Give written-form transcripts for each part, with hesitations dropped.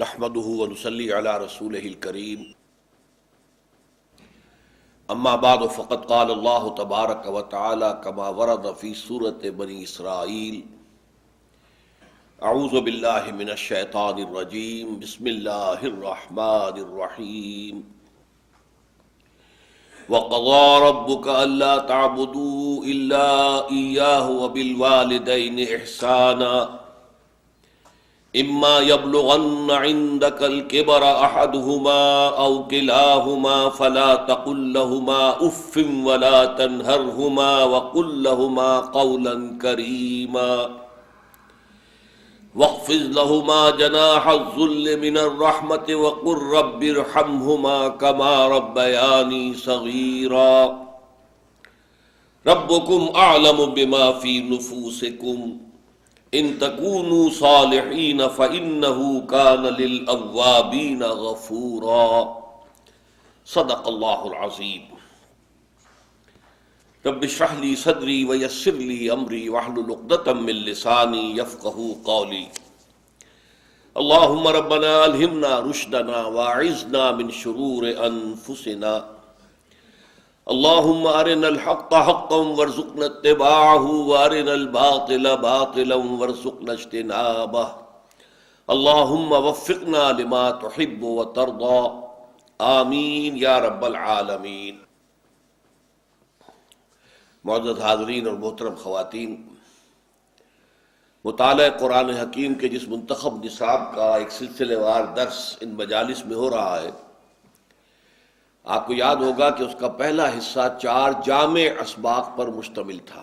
نحمده ونصلي على رسوله الكريم اما بعد فقد قال الله تبارك وتعالى كما ورد في سورة بني اسرائيل اعوذ بالله من الشيطان الرجيم بسم الله الرحمن الرحيم وقضى ربك ألا تعبدوا إلا إياه وبالوالدين إحسانا إما يبلغن عندك الكبر أحدهما أو كلاهما فلا تقل لهما أف ولا تنهرهما وقل لهما قولا كريما واخفض لهما جناح الذل من الرحمة وقل رب ارحمهما كما ربياني صغيرا ربكم أعلم بما في نفوسكم ان تكونوا صالحین فإنه كان للأوابین غفورا صدق اللہ العظیم رب اشرح لي صدری ويسر لي امری واحلل عقدۃ من لسانی يفقهوا قولی اللهم ربنا الہمنا رشدنا واعذنا من شرور انفسنا اللهم ارنا الحق حقا وارزقنا اتباعه وارنا الباطل باطلا وارزقنا اجتنابه اللهم وفقنا لما تحب وترضى آمین یا رب العالمین۔ معزز حاضرین اور محترم خواتین، مطالعہ قرآن حکیم کے جس منتخب نصاب کا ایک سلسلے وار درس ان مجالس میں ہو رہا ہے، آپ کو یاد ہوگا کہ اس کا پہلا حصہ 4 جامع اسباق پر مشتمل تھا۔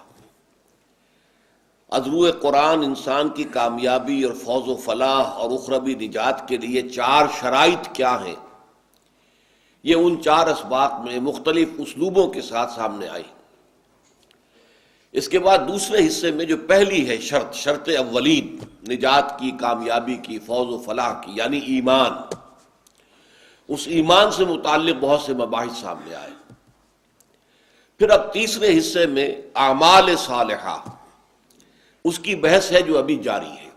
از روئے قرآن انسان کی کامیابی اور فوز و فلاح اور اخروی نجات کے لیے 4 شرائط کیا ہیں، یہ ان 4 اسباق میں مختلف اسلوبوں کے ساتھ سامنے آئی۔ اس کے بعد دوسرے حصے میں جو پہلی ہے شرط اولین نجات کی، کامیابی کی، فوز و فلاح کی، یعنی ایمان، اس ایمان سے متعلق بہت سے مباحث سامنے آئے۔ پھر اب تیسرے حصے میں اعمال صالحہ، اس کی بحث ہے جو ابھی جاری ہے۔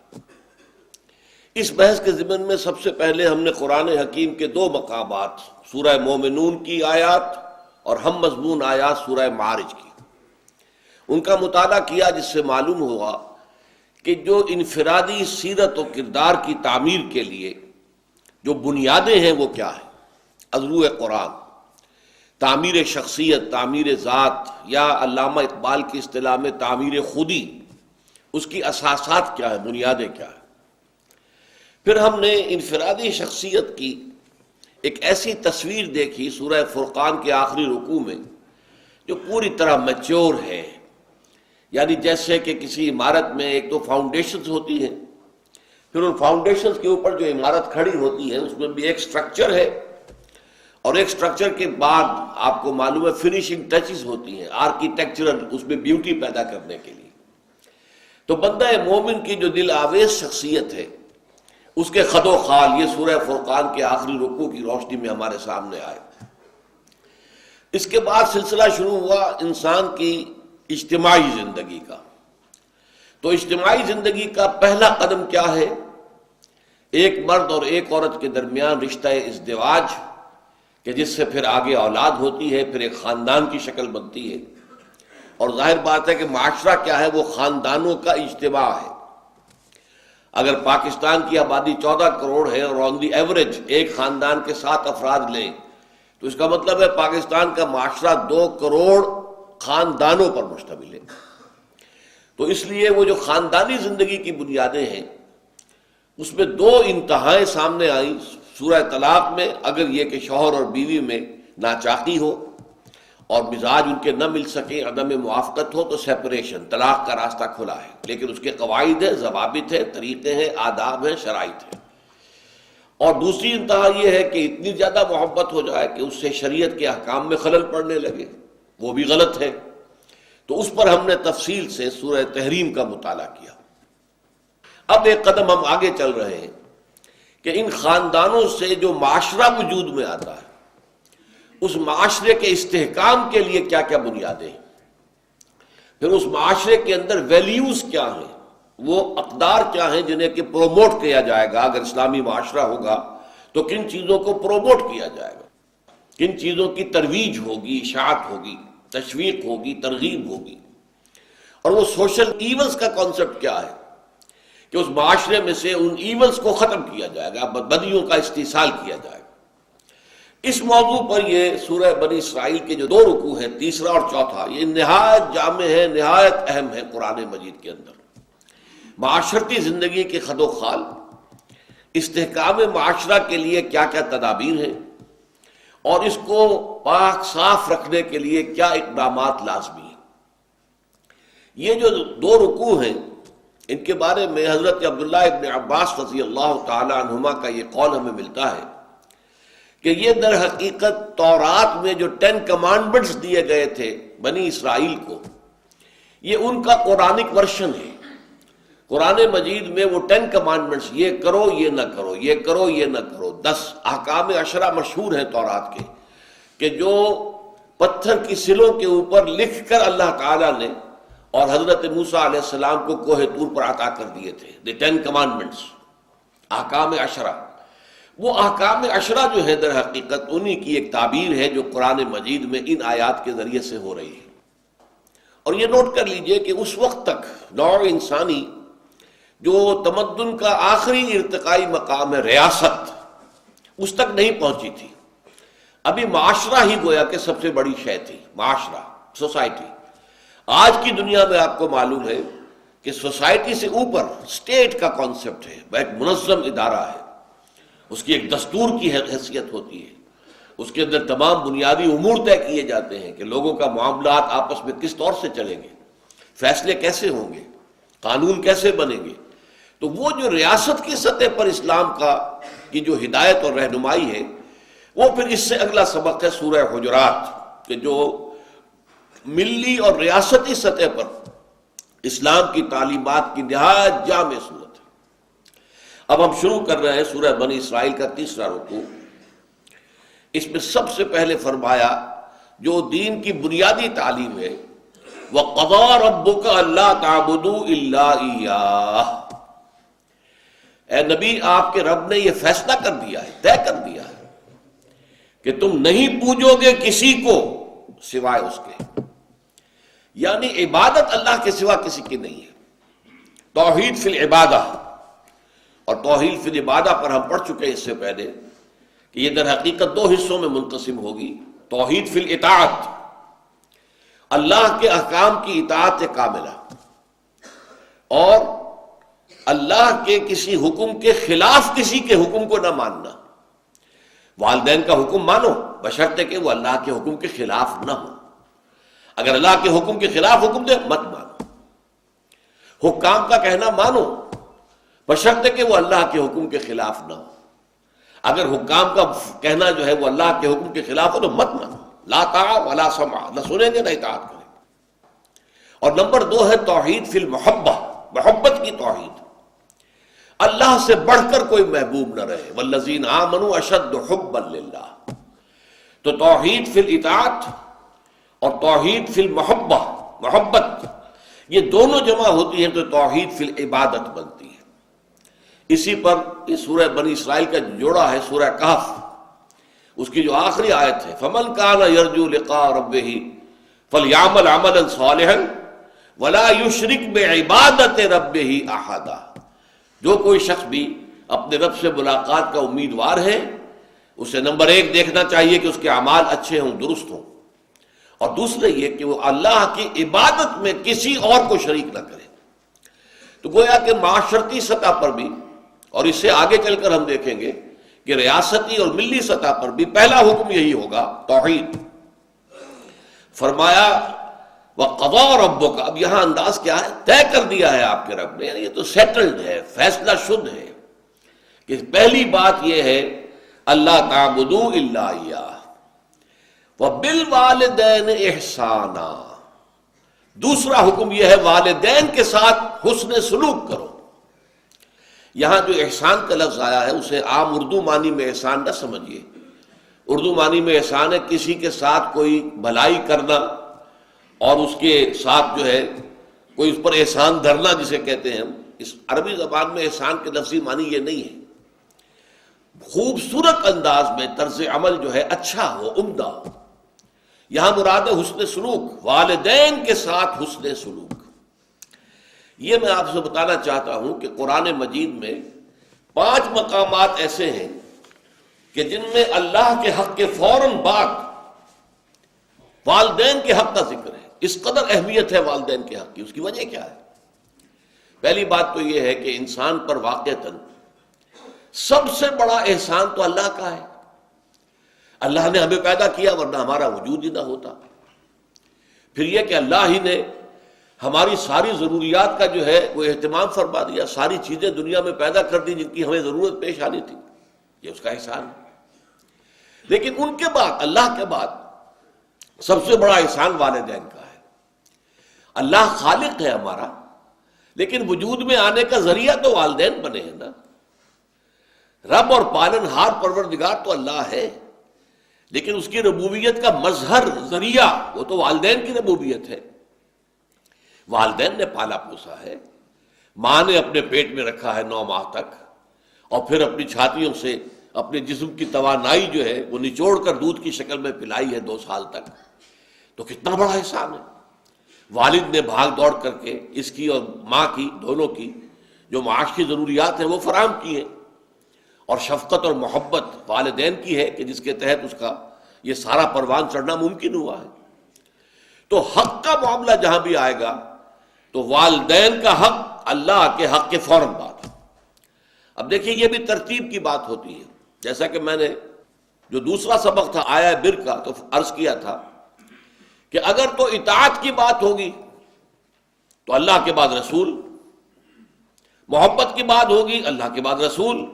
اس بحث کے ضمن میں سب سے پہلے ہم نے قرآن حکیم کے 2 مقامات، سورہ مومنون کی آیات اور ہم مضمون آیات سورہ معارج کی، ان کا مطالعہ کیا، جس سے معلوم ہوا کہ جو انفرادی سیرت و کردار کی تعمیر کے لیے جو بنیادیں ہیں وہ کیا ہیں۔ از روئے قرآن تعمیر شخصیت، تعمیر ذات، یا علامہ اقبال کی اصطلاح میں تعمیر خودی، اس کی اساسات کیا ہیں، بنیادیں کیا ہیں۔ پھر ہم نے انفرادی شخصیت کی ایک ایسی تصویر دیکھی سورہ فرقان کے آخری رکوع میں جو پوری طرح میچور ہے، یعنی جیسے کہ کسی عمارت میں ایک تو فاؤنڈیشنز ہوتی ہیں، پھر ان فاؤنڈیشنز کے اوپر جو عمارت کھڑی ہوتی ہے اس میں بھی ایک سٹرکچر ہے، اور ایک سٹرکچر کے بعد آپ کو معلوم ہے فنیشنگ ٹچز ہوتی ہیں، آرکیٹیکچرل، اس میں بیوٹی پیدا کرنے کے لیے۔ تو بندہ مومن کی جو دل آویز شخصیت ہے، اس کے خد و خال یہ سورہ فرقان کے آخری رکوع کی روشنی میں ہمارے سامنے آئے۔ اس کے بعد سلسلہ شروع ہوا انسان کی اجتماعی زندگی کا۔ تو اجتماعی زندگی کا پہلا قدم کیا ہے؟ ایک مرد اور ایک عورت کے درمیان رشتہ ازدواج، کہ جس سے پھر آگے اولاد ہوتی ہے، پھر ایک خاندان کی شکل بنتی ہے۔ اور ظاہر بات ہے کہ معاشرہ کیا ہے، وہ خاندانوں کا اجتماع ہے۔ اگر پاکستان کی آبادی 14 کروڑ ہے اور آن دی ایوریج ایک خاندان کے 7 افراد لیں، تو اس کا مطلب ہے پاکستان کا معاشرہ 2 کروڑ خاندانوں پر مشتمل ہے۔ تو اس لیے وہ جو خاندانی زندگی کی بنیادیں ہیں، اس میں 2 انتہائیں سامنے آئیں۔ سورہ طلاق میں اگر یہ کہ شوہر اور بیوی میں ناچاقی ہو اور مزاج ان کے نہ مل سکیں، عدم موافقت ہو، تو سیپریشن، طلاق کا راستہ کھلا ہے، لیکن اس کے قواعد ہیں، ضوابط ہیں، طریقے ہیں، آداب ہیں، شرائط ہیں۔ اور دوسری انتہا یہ ہے کہ اتنی زیادہ محبت ہو جائے کہ اس سے شریعت کے احکام میں خلل پڑنے لگے، وہ بھی غلط ہے۔ تو اس پر ہم نے تفصیل سے سورہ تحریم کا مطالعہ کیا۔ اب ایک قدم ہم آگے چل رہے ہیں کہ ان خاندانوں سے جو معاشرہ وجود میں آتا ہے، اس معاشرے کے استحکام کے لیے کیا کیا بنیادیں ہیں، پھر اس معاشرے کے اندر ویلیوز کیا ہیں، وہ اقدار کیا ہیں جنہیں کہ پروموٹ کیا جائے گا. اگر اسلامی معاشرہ ہوگا تو کن چیزوں کو پروموٹ کیا جائے گا، کن چیزوں کی ترویج ہوگی، اشاعت ہوگی، تشویق ہوگی، ترغیب ہوگی. اور وہ سوشل ایونز کا کانسیپٹ کیا ہے کہ اس معاشرے میں سے ان ایونز کو ختم کیا جائے گا، بدیوں کا استحصال کیا جائے گا. اس موضوع پر یہ سورہ بنی اسرائیل کے جو 2 رکوع ہیں، تیسرا اور چوتھا، یہ نہایت جامع ہے، نہایت اہم ہے قرآن مجید کے اندر. معاشرتی زندگی کے خد و خال، استحکام معاشرہ کے لیے کیا کیا تدابیر ہیں، اور اس کو پاک صاف رکھنے کے لیے کیا اقدامات لازمی ہیں. یہ جو 2 رکوع ہیں، ان کے بارے میں حضرت عبداللہ ابن عباس رضی اللہ تعالی عنہما کا یہ قول ہمیں ملتا ہے کہ یہ در حقیقت تورات میں جو 10 کمانڈمنٹس دیے گئے تھے بنی اسرائیل کو، یہ ان کا قرآنک ورژن ہے. قرآن مجید میں وہ 10 کمانڈمنٹس، یہ کرو یہ نہ کرو، یہ کرو یہ نہ کرو، 10 احکام عشرہ مشہور ہیں تورات کے، کہ جو پتھر کی سلوں کے اوپر لکھ کر اللہ تعالیٰ نے اور حضرت موسیٰ علیہ السلام کو کوہ طور پر عطا کر دیے تھے. دی 10 کمانڈمنٹس، احکام عشرہ. وہ احکام عشرہ جو ہے در حقیقت انہی کی ایک تعبیر ہے جو قرآن مجید میں ان آیات کے ذریعے سے ہو رہی ہے. اور یہ نوٹ کر لیجئے کہ اس وقت تک نوع انسانی جو تمدن کا آخری ارتقائی مقام ہے ریاست، اس تک نہیں پہنچی تھی. ابھی معاشرہ ہی گویا کہ سب سے بڑی شے تھی، معاشرہ، سوسائٹی. آج کی دنیا میں آپ کو معلوم ہے کہ سوسائٹی سے اوپر اسٹیٹ کا کانسیپٹ ہے، وہ ایک منظم ادارہ ہے، اس کی ایک دستور کی حیثیت ہوتی ہے، اس کے اندر تمام بنیادی امور طے کیے جاتے ہیں کہ لوگوں کا معاملات آپس میں کس طور سے چلیں گے، فیصلے کیسے ہوں گے، قانون کیسے بنیں گے. تو وہ جو ریاست کی سطح پر اسلام کی جو ہدایت اور رہنمائی ہے، وہ پھر اس سے اگلا سبق ہے سورہ حجرات، کہ جو ملی اور ریاستی سطح پر اسلام کی تعلیمات کی نہایت جامع صورت ہے. اب ہم شروع کر رہے ہیں سورہ بنی اسرائیل کا 3را رکوع. اس میں سب سے پہلے فرمایا جو دین کی بنیادی تعلیم ہے، وَقَضَىٰ رَبُّكَ أَلَّا تَعْبُدُوا إِلَّا إِيَّاهُ. اے نبی، آپ کے رب نے یہ فیصلہ کر دیا ہے، طے کر دیا ہے کہ تم نہیں پوجو گے کسی کو سوائے اس کے. یعنی عبادت اللہ کے سوا کسی کی نہیں ہے. توحید فی العبادہ، اور توحید فی العبادہ پر ہم پڑھ چکے اس سے پہلے کہ یہ در حقیقت 2 حصوں میں منقسم ہوگی. توحید فی الاطاعت، اللہ کے احکام کی اطاعت کاملہ، اور اللہ کے کسی حکم کے خلاف کسی کے حکم کو نہ ماننا. والدین کا حکم مانو بشرطے کہ وہ اللہ کے حکم کے خلاف نہ ہو. اگر اللہ کے حکم کے خلاف حکم دے مت مانو. حکام کا کہنا مانو بشرطے کہ وہ اللہ کے حکم کے خلاف نہ ہو. اگر حکام کا کہنا جو ہے وہ اللہ کے حکم کے خلاف ہو تو مت مانو. لا طاعة ولا سمع، نہ سنیں گے نہ اطاعت کریں. اور نمبر 2 ہے توحید فی المحبہ، محبت کی توحید. اللہ سے بڑھ کر کوئی محبوب نہ رہے. والذین آمنوا اشد حبا للہ. تو توحید فی الاطاعت اور توحید فی المحبہ، محبت، یہ دونوں جمع ہوتی ہیں تو توحید فی العبادت بنتی ہے. اسی پر اس سورہ بنی اسرائیل کا جوڑا ہے سورہ کہف، اس کی جو آخری آیت ہے فَمَنْ كَانَ يَرْجُو لِقَاءَ رَبِّهِ فَلْيَعْمَلْ عَمَلًا صَالِحًا وَلَا يُشْرِكْ بِعِبَادَةِ رَبِّهِ أَحَدًا. جو کوئی شخص بھی اپنے رب سے ملاقات کا امیدوار ہے، اسے نمبر 1 دیکھنا چاہیے کہ اس کے اعمال اچھے ہوں، درست ہوں، اور دوسرے یہ کہ وہ اللہ کی عبادت میں کسی اور کو شریک نہ کرے. تو گویا کہ معاشرتی سطح پر بھی، اور اس سے آگے چل کر ہم دیکھیں گے کہ ریاستی اور ملی سطح پر بھی پہلا حکم یہی ہوگا، توحید. فرمایا وَقَضَىٰ رَبُّكَ. اب یہاں انداز کیا ہے؟ طے کر دیا ہے آپ کے رب نے، یعنی یہ تو سیٹلڈ ہے، فیصلہ شد ہے کہ پہلی بات یہ ہے اللہ تعبدوا الا اياه وبالوالدین احسانا. دوسرا حکم یہ ہے والدین کے ساتھ حسن سلوک کرو. یہاں جو احسان کا لفظ آیا ہے اسے عام اردو معنی میں احسان نہ سمجھیے. اردو معنی میں احسان ہے کسی کے ساتھ کوئی بھلائی کرنا اور اس کے ساتھ جو ہے کوئی اس پر احسان دھرنا جسے کہتے ہیں ہم، اس عربی زبان میں احسان کے لفظی معنی یہ نہیں ہے، خوبصورت انداز میں طرز عمل جو ہے اچھا ہو، عمدہ ہو۔ یہاں مراد ہے حسن سلوک، والدین کے ساتھ حسن سلوک۔ یہ میں آپ سے بتانا چاہتا ہوں کہ قرآن مجید میں 5 مقامات ایسے ہیں کہ جن میں اللہ کے حق کے فوراً بعد والدین کے حق کا ذکر ہے۔ اس قدر اہمیت ہے والدین کے حق کی، اس کی وجہ کیا ہے؟ پہلی بات تو یہ ہے کہ انسان پر واقعتاً سب سے بڑا احسان تو اللہ کا ہے۔ اللہ نے ہمیں پیدا کیا، ورنہ ہمارا وجود ہی نہ ہوتا۔ پھر یہ کہ اللہ ہی نے ہماری ساری ضروریات کا جو ہے وہ اہتمام فرما دیا، ساری چیزیں دنیا میں پیدا کر دی جن کی ہمیں ضرورت پیش آنی تھی، یہ اس کا احسان ہے۔ لیکن ان کے بعد، اللہ کے بعد سب سے بڑا احسان والدین کا ہے۔ اللہ خالق ہے ہمارا، لیکن وجود میں آنے کا ذریعہ تو والدین بنے ہیں نا۔ رب اور پالنہار پروردگار تو اللہ ہے، لیکن اس کی ربوبیت کا مظہر، ذریعہ، وہ تو والدین کی ربوبیت ہے۔ والدین نے پالا پوسا ہے، ماں نے اپنے پیٹ میں رکھا ہے 9 ماہ تک، اور پھر اپنی چھاتیوں سے اپنے جسم کی توانائی جو ہے وہ نچوڑ کر دودھ کی شکل میں پلائی ہے 2 سال تک۔ تو کتنا بڑا احسان ہے۔ والد نے بھاگ دوڑ کر کے اس کی اور ماں کی، دونوں کی جو معاش کی ضروریات ہیں وہ فراہم کی ہیں، اور شفقت اور محبت والدین کی ہے کہ جس کے تحت اس کا یہ سارا پروان چڑھنا ممکن ہوا ہے۔ تو حق کا معاملہ جہاں بھی آئے گا تو والدین کا حق اللہ کے حق کے فوراً بعد۔ اب دیکھیے یہ بھی ترتیب کی بات ہوتی ہے، جیسا کہ میں نے جو دوسرا سبق تھا آیا بر کا تو عرض کیا تھا کہ اگر تو اطاعت کی بات ہوگی تو اللہ کے بعد رسول، محبت کی بات ہوگی اللہ کے بعد رسول،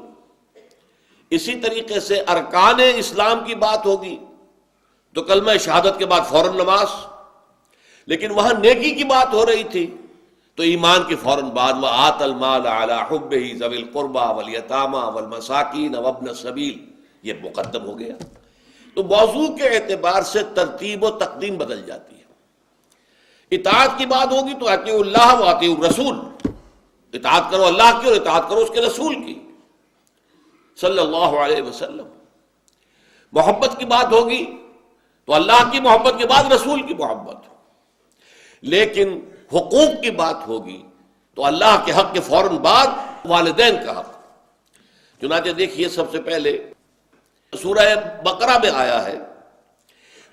اسی طریقے سے ارکان اسلام کی بات ہوگی تو کلمہ شہادت کے بعد فوراً نماز، لیکن وہاں نیکی کی بات ہو رہی تھی تو ایمان کے فوراً بعد وَآتَ الْمَالَ عَلَىٰ حُبِّهِ ذَوِي الْقُرْبَىٰ وَالْيَتَامَىٰ وَالْمَسَاكِينَ وَابْنَ السَّبِيلِ، یہ مقدم ہو گیا۔ تو موضوع کے اعتبار سے ترتیب و تقدیم بدل جاتی ہے۔ اطاعت کی بات ہوگی تو اطیعوا اللہ و اطیعوا الرسول، اطاعت کرو اللہ کی اور اطاعت کرو اس کے رسول کی صلی اللہ علیہ وسلم۔ محبت کی بات ہوگی تو اللہ کی محبت کے بعد رسول کی محبت، لیکن حقوق کی بات ہوگی تو اللہ کے حق کے فوراً بعد والدین کا حق۔ چنانچہ دیکھیے سب سے پہلے سورہ بقرہ میں آیا ہے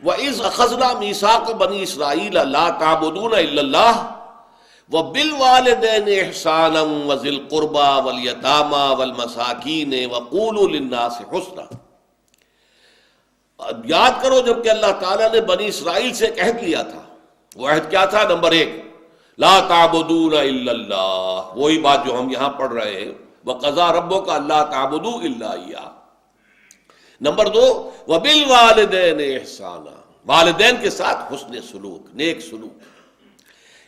وَإِذْ أَخَذْنَا مِيثَاقَ بَنِي إِسْرَائِيلَ لَا تَعْبُدُونَ إِلَّا اللَّهَ وَبِالْوَالِدَيْنِ إِحْسَانًا وَذِي الْقُرْبَىٰ وَالْيَتَامَىٰ وَالْمَسَاكِينِ وَقُولُوا لِلنَّاسِ حُسْنًا۔ یاد کرو جب کہ اللہ تعالیٰ نے بنی اسرائیل سے ایک عہد لیا تھا، وہ عہد کیا تھا؟ نمبر 1 لا تعبدون الا اللہ، وہی بات جو ہم یہاں پڑھ رہے ہیں وَقَضَىٰ رَبُّكَ أَلَّا تَعْبُدُوا إِلَّا إِيَّاهُ۔ نمبر 2 وَبِالْوَالِدَيْنِ إِحْسَانًا، والدین کے ساتھ حسن سلوک، نیک سلوک۔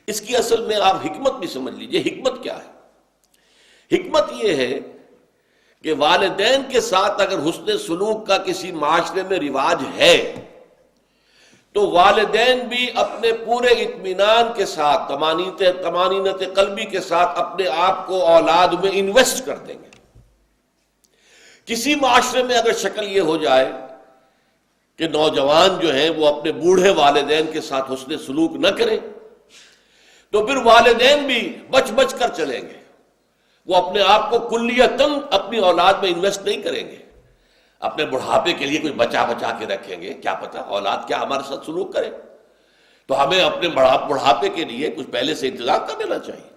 اس کی اصل میں آپ حکمت بھی سمجھ لیجئے، حکمت کیا ہے؟ حکمت یہ ہے کہ والدین کے ساتھ اگر حسن سلوک کا کسی معاشرے میں رواج ہے تو والدین بھی اپنے پورے اطمینان کے ساتھ، طمانینت قلبی کے ساتھ اپنے آپ کو اولاد میں انویسٹ کر دیں گے۔ کسی معاشرے میں اگر شکل یہ ہو جائے کہ نوجوان جو ہیں وہ اپنے بوڑھے والدین کے ساتھ حسن سلوک نہ کریں تو پھر والدین بھی بچ بچ کر چلیں گے، وہ اپنے آپ کو کلیتاً اپنی اولاد میں انویسٹ نہیں کریں گے، اپنے بڑھاپے کے لیے کچھ بچا بچا کے رکھیں گے، کیا پتہ اولاد کیا ہمارے ساتھ سلوک کرے، تو ہمیں اپنے بڑھاپے کے لیے کچھ پہلے سے انتظام کر لینا چاہیے۔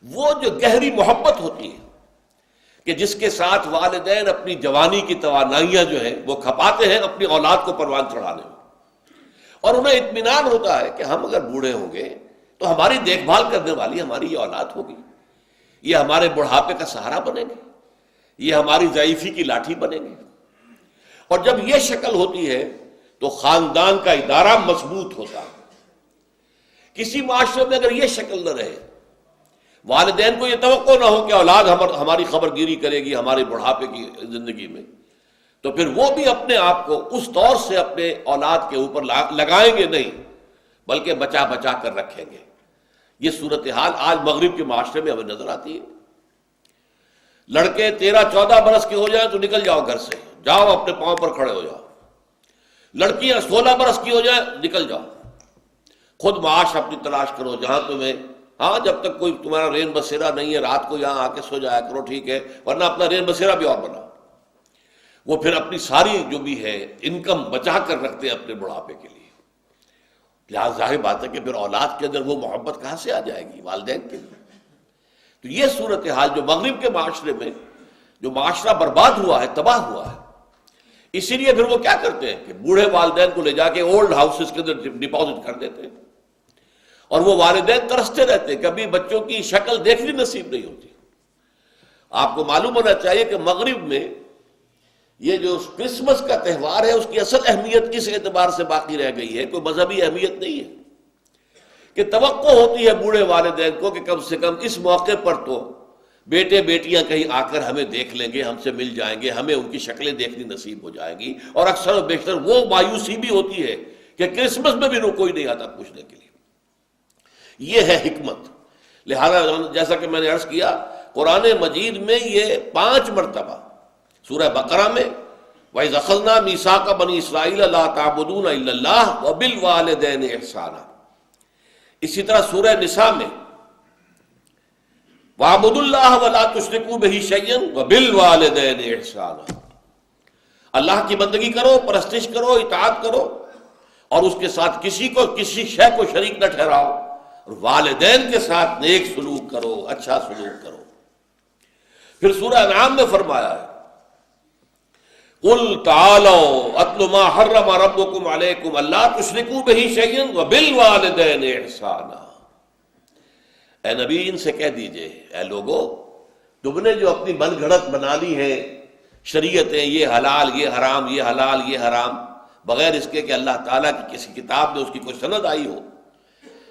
وہ جو گہری محبت ہوتی ہے کہ جس کے ساتھ والدین اپنی جوانی کی توانائیاں جو ہیں وہ کھپاتے ہیں اپنی اولاد کو پروان چڑھانے میں، اور انہیں اطمینان ہوتا ہے کہ ہم اگر بوڑھے ہوں گے تو ہماری دیکھ بھال کرنے والی ہماری یہ اولاد ہوگی، یہ ہمارے بڑھاپے کا سہارا بنیں گے، یہ ہماری ضعیفی کی لاٹھی بنیں گے۔ اور جب یہ شکل ہوتی ہے تو خاندان کا ادارہ مضبوط ہوتا ہے۔ کسی معاشرے میں اگر یہ شکل نہ رہے، والدین کو یہ توقع نہ ہو کہ اولاد ہماری خبر گیری کرے گی ہمارے بڑھاپے کی زندگی میں، تو پھر وہ بھی اپنے آپ کو اس طور سے اپنے اولاد کے اوپر لگائیں گے نہیں، بلکہ بچا بچا کر رکھیں گے۔ یہ صورتحال آج مغرب کے معاشرے میں ہمیں نظر آتی ہے. لڑکے 13-14 برس کے ہو جائیں تو نکل جاؤ گھر سے، جاؤ اپنے پاؤں پر کھڑے ہو جاؤ. لڑکیاں 16 برس کی ہو جائیں نکل جاؤ، خود معاش اپنی تلاش کرو جہاں تمہیں، ہاں جب تک کوئی تمہارا رین بسیرا نہیں ہے رات کو یہاں آ کے سو جایا کرو، ٹھیک ہے، ورنہ اپنا رین بسیرا بھی اور بناؤ. وہ پھر اپنی ساری جو بھی ہے انکم بچا کر رکھتے ہیں اپنے بڑھاپے کے لیے. لہٰذا ظاہر بات ہے کہ پھر اولاد کے اندر وہ محبت کہاں سے آ جائے گی والدین کے لیے. تو یہ صورتحال جو مغرب کے معاشرے میں جو معاشرہ برباد ہوا ہے، تباہ ہوا ہے، اسی لیے پھر وہ کیا کرتے ہیں کہ بوڑھے والدین کو لے جا کے اولڈ ہاؤسز کے اندر ڈپازٹ کر دیتے ہیں، اور وہ والدین ترستے رہتے ہیں، کبھی بچوں کی شکل دیکھنی نصیب نہیں ہوتی. آپ کو معلوم ہونا چاہیے کہ مغرب میں یہ جو کرسمس کا تہوار ہے اس کی اصل اہمیت کس اعتبار سے باقی رہ گئی ہے، کوئی مذہبی اہمیت نہیں ہے، کہ توقع ہوتی ہے بوڑھے والدین کو کہ کم سے کم اس موقع پر تو بیٹے بیٹیاں کہیں آ کر ہمیں دیکھ لیں گے، ہم سے مل جائیں گے، ہمیں ان کی شکلیں دیکھنی نصیب ہو جائیں گی. اور اکثر و بیشتر وہ مایوسی بھی ہوتی ہے کہ کرسمس میں بھی کوئی نہیں آتا پوچھنے کے لیے. یہ ہے حکمت. لہذا جیسا کہ میں نے عرض کیا، قرآن مجید میں یہ 5 مرتبہ سورہ بقرہ میں وَإِذْ أَخَذْنَا مِيثَاقَ بَنِي إِسْرَائِيلَ لَا تَعْبُدُونَ إِلَّا اللَّهَ وَبِالْوَالِدَيْنِ إِحْسَانًا. اسی طرح سورہ نساء میں وَاعْبُدُوا اللَّهَ وَلَا تُشْرِكُوا بِهِ شَيْئًا وَبِالْوَالِدَيْنِ إِحْسَانًا. اللہ کی بندگی کرو، پرستش کرو، اطاعت کرو، اور اس کے ساتھ کسی کو کسی شے کو شریک نہ ٹھہراؤ، اور والدین کے ساتھ نیک سلوک کرو، اچھا سلوک کرو. پھر سورہ انعام میں فرمایا ہے قُلْ تَعَالَوْا أَتْلُ مَا حَرَّمَ رَبُّكُمْ عَلَيْكُمْ أَلَّا تُشْرِكُوا بِهِ شَيْئًا وَبِالْوَالِدَيْنِ إِحْسَانًا. اے نبی ان سے کہہ دیجئے، اے لوگو، تم نے جو اپنی من گھڑت بنا لی ہے شریعتیں، یہ حلال یہ حرام، یہ حلال یہ حرام، بغیر اس کے کہ اللہ تعالیٰ کی کسی کتاب میں اس کی کوئی سند آئی ہو،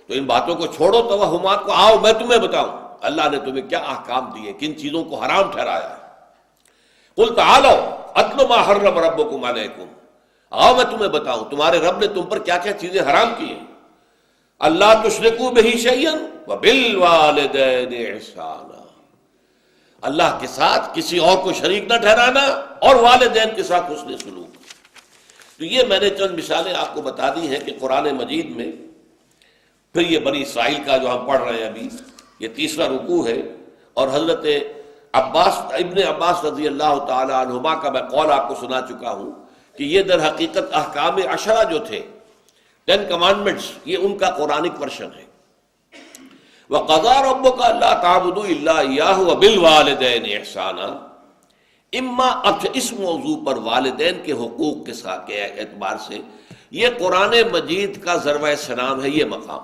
تو ان باتوں کو چھوڑو، توہمات کو. آؤ میں تمہیں بتاؤں اللہ نے تمہیں کیا احکام دیے، کن چیزوں کو حرام ٹھہرایا ہے. قُلْ تَعَالَوْا أَتْلُ مَا حَرَّمَ رَبُّكُمْ عَلَيْكُمْ. آؤ میں تمہیں بتاؤں تمہارے رب نے تم پر کیا کیا چیزیں حرام کی ہیں. اللہ تشرکوا بہ شیئا وبالوالدین احسانا، اللہ کے ساتھ کسی اور کو شریک نہ ٹھہرانا، اور والدین کے ساتھ حسن سلوک. تو یہ میں نے چند مثالیں آپ کو بتا دی ہیں کہ قرآن مجید میں پھر یہ بنی اسرائیل کا جو ہم پڑھ رہے ہیں ابھی، یہ 3واں رکوع ہے، اور حضرت ابن عباس رضی اللہ تعالی عنہما کا میں قول آپ کو سنا چکا ہوں کہ یہ در حقیقت احکام عشرہ جو تھے، 10 کمانڈمنٹس، یہ ان کا قرآنک ورشن ہے. وَقَضَىٰ رَبُّكَ أَلَّا تَعْبُدُوا إِلَّا إِيَّاهُ وَبِالْوَالِدَيْنِ إِحْسَانًا. اب اس موضوع پر والدین کے حقوق کے ساتھ کے اعتبار سے یہ قرآن مجید کا ذروۂ سلام ہے. یہ مقام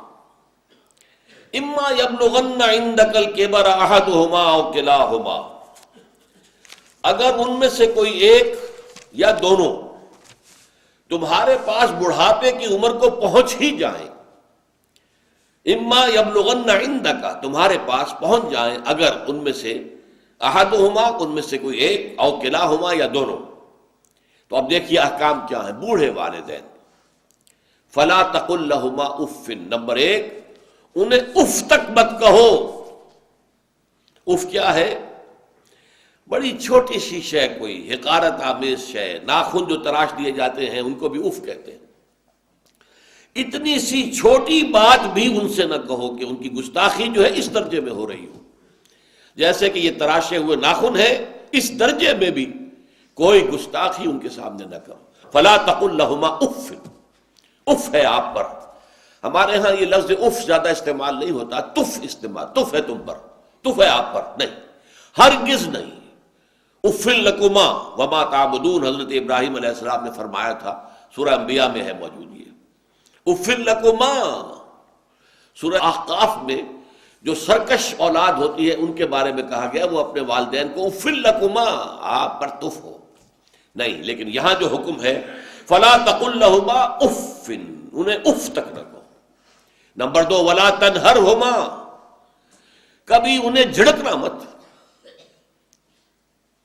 اما یبلغن عندک الکبر احدہما او کلاہما، اگر ان میں سے کوئی ایک یا دونوں تمہارے پاس بڑھاپے کی عمر کو پہنچ ہی جائیں، اما یبلغن عندک، تمہارے پاس پہنچ جائیں اگر ان میں سے احدہما، ان میں سے کوئی ایک، او کلاہما، یا دونوں. تو اب دیکھیے احکام کیا ہیں. بوڑھے والدین، فلا تقل لہما اف. نمبر 1، انہیں اف تک مت کہو. اف کیا ہے؟ بڑی چھوٹی سی شے، کوئی حقارت آمیز شے، ناخن جو تراش دیے جاتے ہیں ان کو بھی اف کہتے ہیں. اتنی سی چھوٹی بات بھی ان سے نہ کہو کہ ان کی گستاخی جو ہے اس درجے میں ہو رہی ہو. جیسے کہ یہ تراشے ہوئے ناخن ہے، اس درجے میں بھی کوئی گستاخی ان کے سامنے نہ کرو. فلا تقل لہما اف. اف ہے آپ پر. ہمارے ہاں یہ لفظ اف زیادہ استعمال نہیں ہوتا، تف استعمال. تف ہے تم پر، تف ہے آپ پر. نہیں، ہرگز نہیں. اف لکما وما تعبدون، حضرت ابراہیم علیہ السلام نے فرمایا تھا، سورہ انبیاء میں ہے موجود یہ. اف لکما. سورہ احقاف میں جو سرکش اولاد ہوتی ہے ان کے بارے میں کہا گیا وہ اپنے والدین کو اف لکما، آپ پر تف ہو. نہیں، لیکن یہاں جو حکم ہے فلا تقل لہما اف، انہیں اف تک نہ کہو. نمبر 2، ولا تنہرہما، کبھی انہیں جھڑکنا مت.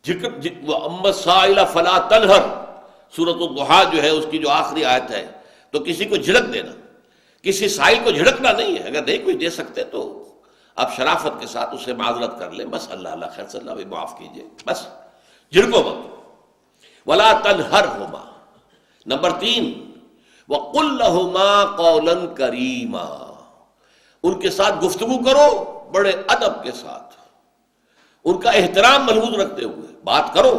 اما السائل فلا تنہر، سورۃ الضحیٰ جو ہے اس کی جو آخری آیت ہے، تو کسی کو جھڑک دینا، کسی سائل کو جھڑکنا نہیں ہے، اگر نہیں کچھ دے سکتے تو آپ شرافت کے ساتھ اسے معذرت کر لیں، بس اللہ اللہ خیر صلی اللہ بھی معاف کیجئے، بس جھڑکو مت۔ ولا تنہرہما، نمبر 3 وقل لہما قولا کریما، ان کے ساتھ گفتگو کرو بڑے ادب کے ساتھ، ان کا احترام ملحوظ رکھتے ہوئے بات کرو،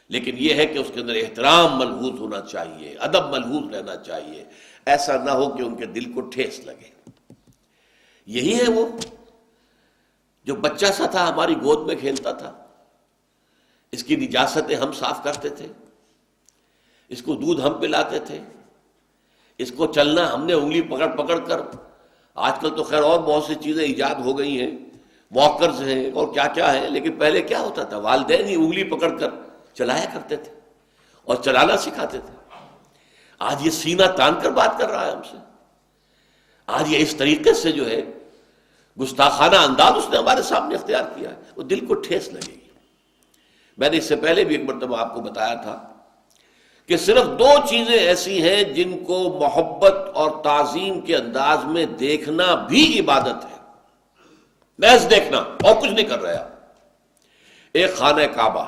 لیکن یہ ہے کہ اس کے اندر احترام ملحوظ ہونا چاہیے، ادب ملحوظ رہنا چاہیے، ایسا نہ ہو کہ ان کے دل کو ٹھیس لگے۔ یہی ہے وہ جو بچہ سا تھا ہماری گود میں کھیلتا تھا، اس کی نجاستیں ہم صاف کرتے تھے، اس کو دودھ ہم پلاتے تھے، اس کو چلنا ہم نے انگلی پکڑ پکڑ کر، آج کل تو خیر اور بہت سی چیزیں ایجاد ہو گئی ہیں، واکرز ہیں اور کیا کیا ہے، لیکن پہلے کیا ہوتا تھا، والدین ہی انگلی پکڑ کر چلایا کرتے تھے اور چلانا سکھاتے تھے۔ آج یہ سینہ تان کر بات کر رہا ہے ہم سے، آج یہ اس طریقے سے جو ہے گستاخانہ انداز اس نے ہمارے سامنے اختیار کیا ہے، وہ دل کو ٹھیس لگے گی۔ میں نے اس سے پہلے بھی ایک مرتبہ آپ کو بتایا تھا کہ صرف 2 چیزیں ایسی ہیں جن کو محبت اور تعظیم کے انداز میں دیکھنا بھی عبادت ہے، محض دیکھنا اور کچھ نہیں کر رہا۔ ایک خانہ کعبہ،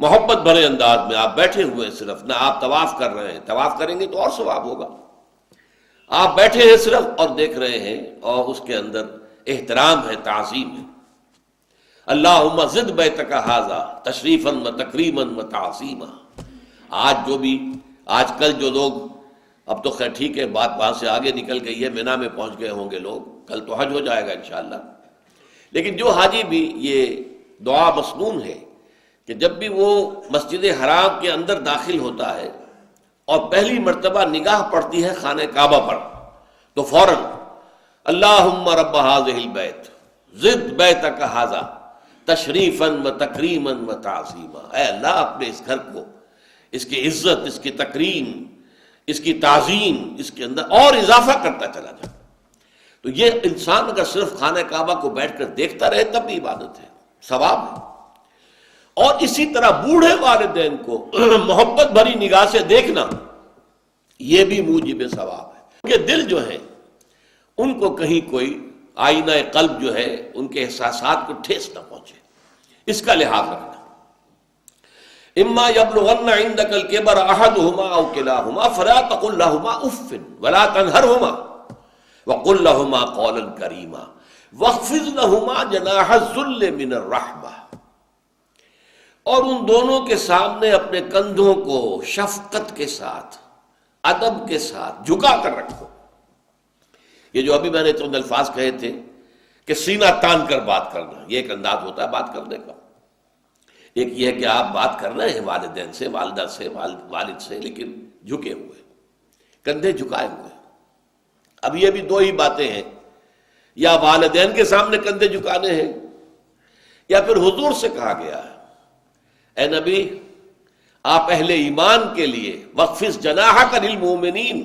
محبت بھرے انداز میں آپ بیٹھے ہوئے، صرف نہ آپ طواف کر رہے ہیں، طواف کریں گے تو اور ثواب ہوگا، آپ بیٹھے ہیں صرف اور دیکھ رہے ہیں، اور اس کے اندر احترام ہے، تعظیم ہے۔ اللہم زد بیتک ھذا تشریفا و تکریما و تعظیما۔ آج کل جو لوگ، اب تو خیر ٹھیک ہے بات وہاں سے آگے نکل گئی ہے، مینا میں پہنچ گئے ہوں گے لوگ، کل تو حج ہو جائے گا انشاءاللہ، لیکن جو حاجی بھی یہ دعا مسنون ہے کہ جب بھی وہ مسجد حرام کے اندر داخل ہوتا ہے اور پہلی مرتبہ نگاہ پڑتی ہے خانہ کعبہ پر، تو فوراً اللہم رب ھذہ البیت زد بیتک ھذا تشریفا و تکریما و تعظیما، اے اللہ اپنے اس گھر کو، اس کی عزت، اس کی تکریم، اس کی تعظیم، اس کے اندر اور اضافہ کرتا چلا جائے۔ تو یہ انسان اگر صرف خانہ کعبہ کو بیٹھ کر دیکھتا رہے تب بھی عبادت ہے، ثواب ہے۔ اور اسی طرح بوڑھے والدین کو محبت بھری نگاہ سے دیکھنا، یہ بھی موجب ثواب ہے، کیونکہ دل جو ہے ان کو کہیں کوئی آئینہ قلب جو ہے ان کے احساسات کو ٹھیس نہ پہنچے، اس کا لحاظ رکھنا۔ اما یبلغن عندک الکبر احدہما او کلاہما فلا تقل لہما اف ولا تنہرہما وقل لہما قولا کریما واخفض لہما جناح الذل من الرحمہ، اور ان دونوں کے سامنے اپنے کندھوں کو شفقت کے ساتھ، ادب کے ساتھ جھکا کر رکھو۔ یہ جو ابھی میں نے چند الفاظ کہے تھے کہ سینہ تان کر بات کرنا، یہ ایک انداز ہوتا ہے بات کرنے کا۔ ایک یہ ہے کہ آپ بات کر رہے ہیں والدین سے، والدہ سے، والد سے، لیکن جھکے ہوئے، کندھے جھکائے ہوئے۔ اب یہ بھی 2 ہی باتیں ہیں، یا والدین کے سامنے کندھے جھکانے ہیں، یا پھر حضور سے کہا گیا ہے اے نبی آپ اہل ایمان کے لیے وَخْفِضْ جَنَاحَكَ لِلْمُؤْمِنِينَ،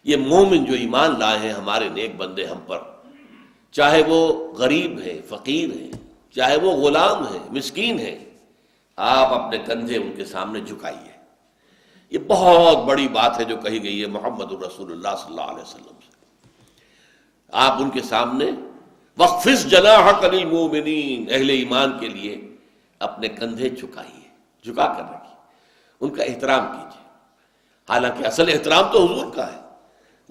یہ مومن جو ایمان لائے ہیں ہمارے نیک بندے ہم پر، چاہے وہ غریب ہیں، فقیر ہیں، چاہے وہ غلام ہیں، مسکین ہیں، آپ اپنے کندھے ان کے سامنے جھکائیے۔ یہ بہت بڑی بات ہے جو کہی گئی ہے محمد الرسول اللہ صلی اللہ علیہ وسلم سے۔ آپ ان کے سامنے وَخْفِضْ جَنَاحَكَ لِلْمُؤْمِنِينَ، اہل ایمان کے لیے اپنے کندھے جھکائیے، جھکا کر رکھیے، ان کا احترام کیجیے۔ حالانکہ اصل احترام تو حضور کا ہے،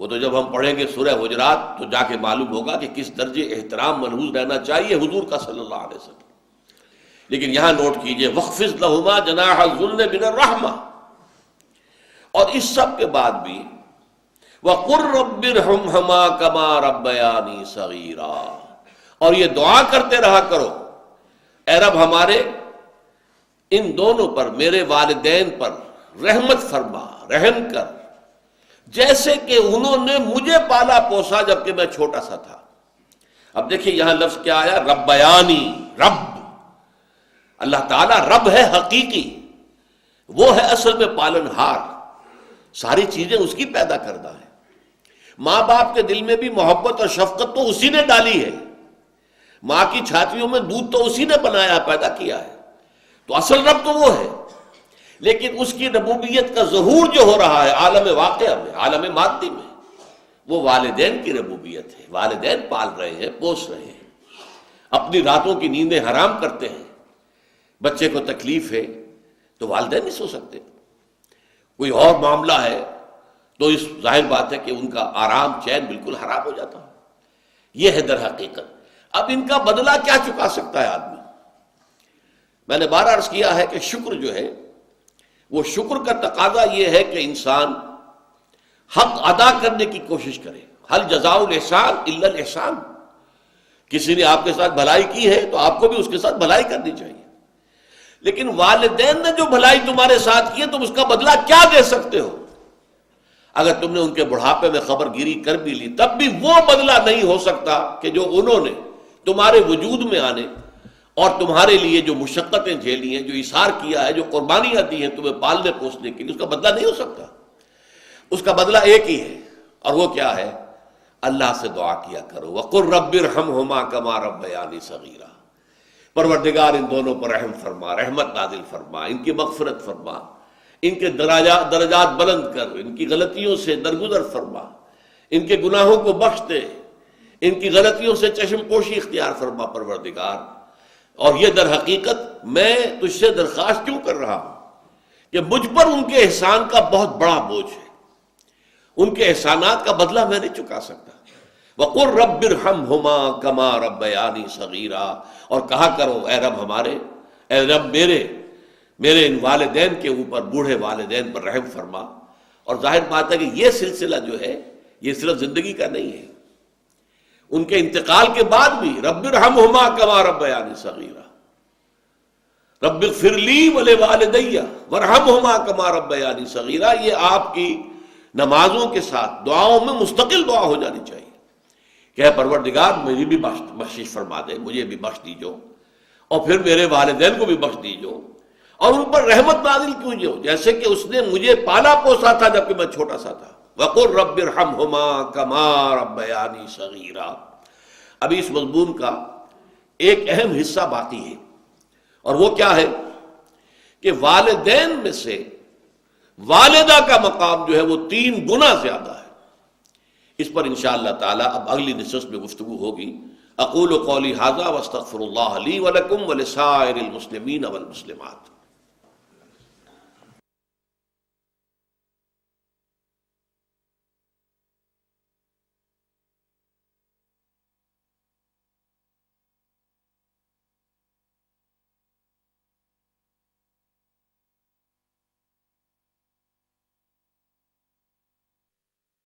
وہ تو جب ہم پڑھیں گے سورہ حجرات تو جا کے معلوم ہوگا کہ کس درجے احترام ملحوظ رہنا چاہیے حضور کا صلی اللہ علیہ وسلم۔ لیکن یہاں نوٹ کیجئے وَخْفِضْ لَهُمَا جَنَاحَ الذُّلِّ مِنَ الرَّحْمَةِ، اور اس سب کے بعد بھی وَقُلْ رَبِّ ارْحَمْهُمَا كَمَا رَبَّيَانِي صَغِيرًا، اور یہ دعا کرتے رہا کرو اے رب ہمارے ان دونوں پر، میرے والدین پر رحمت فرما، رحم کر، جیسے کہ انہوں نے مجھے پالا پوسا جبکہ میں چھوٹا سا تھا۔ اب دیکھیے یہاں لفظ کیا آیا، ربیانی، رب، اللہ تعالیٰ رب ہے حقیقی، وہ ہے اصل میں پالن ہار، ساری چیزیں اس کی پیدا کردہ ہے۔ ماں باپ کے دل میں بھی محبت اور شفقت تو اسی نے ڈالی ہے، ماں کی چھاتیوں میں دودھ تو اسی نے بنایا، پیدا کیا ہے، تو اصل رب تو وہ ہے۔ لیکن اس کی ربوبیت کا ظہور جو ہو رہا ہے عالم واقعہ میں، عالم مادی میں، وہ والدین کی ربوبیت ہے۔ والدین پال رہے ہیں، پوس رہے ہیں، اپنی راتوں کی نیندیں حرام کرتے ہیں، بچے کو تکلیف ہے تو والدین نہیں سو سکتے، کوئی اور معاملہ ہے تو اس ظاہر بات ہے کہ ان کا آرام چین بالکل حرام ہو جاتا ہے۔ یہ ہے در حقیقت۔ اب ان کا بدلہ کیا چکا سکتا ہے آدمی؟ میں نے بار عرض کیا ہے کہ شکر جو ہے وہ شکر کا تقاضا یہ ہے کہ انسان حق ادا کرنے کی کوشش کرے۔ حل جزاء الاحسان الا الاحسان۔ کسی نے آپ کے ساتھ بھلائی کی ہے تو آپ کو بھی اس کے ساتھ بھلائی کرنی چاہیے، لیکن والدین نے جو بھلائی تمہارے ساتھ کی ہے تم اس کا بدلہ کیا دے سکتے ہو؟ اگر تم نے ان کے بڑھاپے میں خبر گیری کر بھی لی تب بھی وہ بدلہ نہیں ہو سکتا کہ جو انہوں نے تمہارے وجود میں آنے اور تمہارے لیے جو مشقتیں جھیلی ہیں، جو ایثار کیا ہے، جو قربانیاں دی ہیں تمہیں پالنے پوسنے کے لیے، اس کا بدلہ نہیں ہو سکتا۔ اس کا بدلہ ایک ہی ہے، اور وہ کیا ہے؟ اللہ سے دعا کیا کرو، وَقُلْ رَبِّ ارْحَمْهُمَا كَمَا رَبَّيَانِي صَغِيرًا۔ پروردگار ان دونوں پر رحم فرما، رحمت نازل فرما، ان کی مغفرت فرما، ان کے درجات بلند کر، ان کی غلطیوں سے درگزر فرما، ان کے گناہوں کو بخش دے، ان کی غلطیوں سے چشم پوشی اختیار فرما پروردگار۔ اور یہ در حقیقت میں تجھ سے درخواست کیوں کر رہا ہوں کہ مجھ پر ان کے احسان کا بہت بڑا بوجھ ہے، ان کے احسانات کا بدلہ میں نہیں چکا سکتا۔ وَقُلْ رَبِّ ارْحَمْهُمَا كَمَا رَبَّيَانِي صَغِيرًا، اور کہا کرو اے رب ہمارے، اے رب میرے ان والدین کے اوپر، بوڑھے والدین پر رحم فرما۔ اور ظاہر بات ہے کہ یہ سلسلہ جو ہے یہ صرف زندگی کا نہیں ہے، ان کے انتقال کے بعد بھی رب ارحمہما کما ربیانی صغیرا، رب اغفر لی ولوالدی وارحمہما کما ربیانی صغیرا، یہ آپ کی نمازوں کے ساتھ دعاؤں میں مستقل دعا ہو جانی چاہیے کہ اے پروردگار مجھے بھی بخشش فرما دے، مجھے بھی بخش دیجو، اور پھر میرے والدین کو بھی بخش دیجو، اور ان پر رحمت نازل کیجو جیسے کہ اس نے مجھے پالا پوسا تھا جبکہ میں چھوٹا سا تھا۔ وَقُلْ رَبِّ ارْحَمْهُمَا كَمَا رَبَّيَانِي صَغِيرًا۔ ابھی اس مضمون کا ایک اہم حصہ باقی ہے، اور وہ کیا ہے کہ والدین میں سے والدہ کا مقام جو ہے وہ 3 گنا زیادہ ہے۔ اس پر انشاءاللہ تعالی اب اگلی نشست میں گفتگو ہوگی۔ اقول قولی ھذا واستغفر اللہ لی ولکم ولسائر المسلمین والمسلمات۔